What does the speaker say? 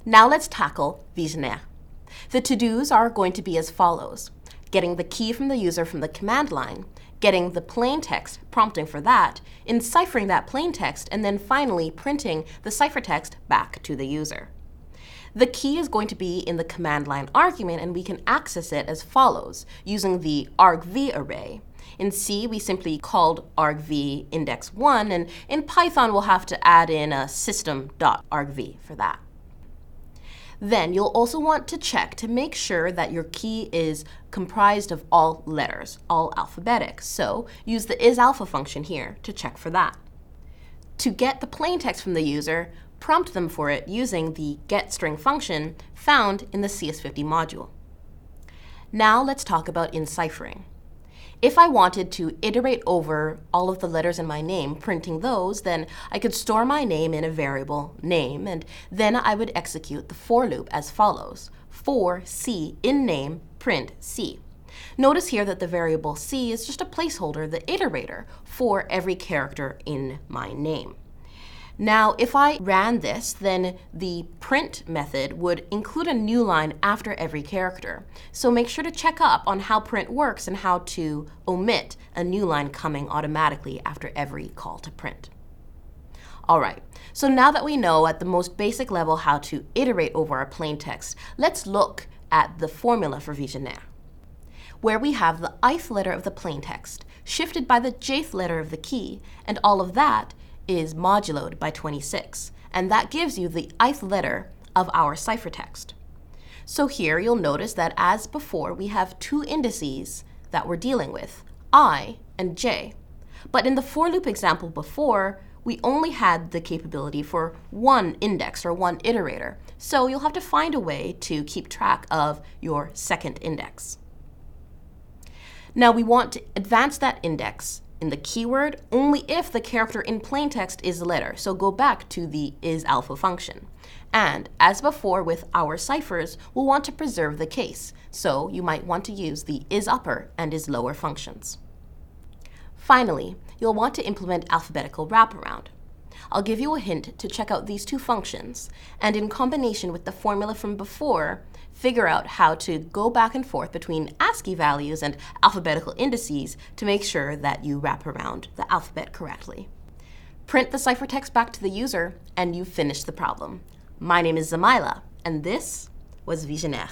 Now let's tackle vigenere. The to-dos are going to be as follows: getting the key from the user from the command line, getting the plain text, prompting for that, enciphering that plain text, and then finally printing the ciphertext back to the user. The key is going to be in the command line argument, and we can access it as follows, using the argv array. In C, we simply called argv index 1, and in Python, we'll have to add in a system.argv for that. Then you'll also want to check to make sure that your key is comprised of all letters, all alphabetic. So use the isAlpha function here to check for that. To get the plain text from the user, prompt them for it using the getString function found in the CS50 module. Now let's talk about enciphering. If I wanted to iterate over all of the letters in my name, printing those, then I could store my name in a variable name, and then I would execute the for loop as follows: for C in name print C. Notice here that the variable C is just a placeholder, the iterator, for every character in my name. Now, if I ran this, then the print method would include a new line after every character. So make sure to check up on how print works and how to omit a new line coming automatically after every call to print. All right, so now that we know at the most basic level how to iterate over our plain text, let's look at the formula for vigenere, where we have the ith letter of the plain text shifted by the jth letter of the key, and all of that is moduloed by 26, and that gives you the ith letter of our ciphertext. So here you'll notice that as before, we have two indices that we're dealing with, I and j. But in the for loop example before, we only had the capability for one index or one iterator. So you'll have to find a way to keep track of your second index. Now we want to advance that index in the keyword only if the character in plain text is a letter. So go back to the isAlpha function. And as before with our ciphers, we'll want to preserve the case. So you might want to use the isUpper and isLower functions. Finally, you'll want to implement alphabetical wraparound. I'll give you a hint to check out these two functions, and in combination with the formula from before, figure out how to go back and forth between ASCII values and alphabetical indices to make sure that you wrap around the alphabet correctly. Print the ciphertext back to the user, and you've finished the problem. My name is Zamaila, and this was vigenere.